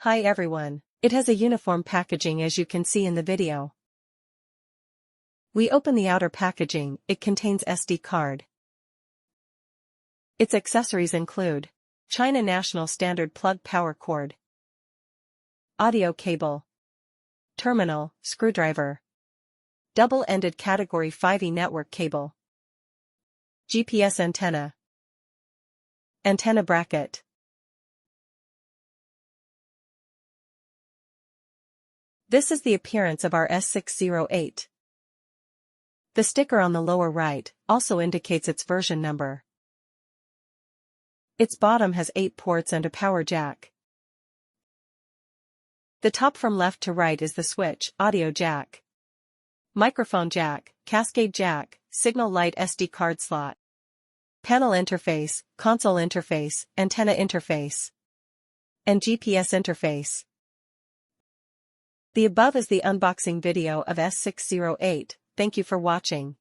Hi everyone. It has a uniform packaging as you can see in the video. We open the outer packaging, it contains SD card. Its accessories include China National Standard plug power cord, audio cable, terminal, screwdriver, double-ended Category 5E network cable, GPS antenna, antenna bracket. This is the appearance of our S608. The sticker on the lower right also indicates its version number. Its bottom has 8 ports and a power jack. The top from left to right is the switch, audio jack, microphone jack, cascade jack, signal light SD card slot, panel interface, console interface, antenna interface, and GPS interface. The above is the unboxing video of S608. Thank you for watching.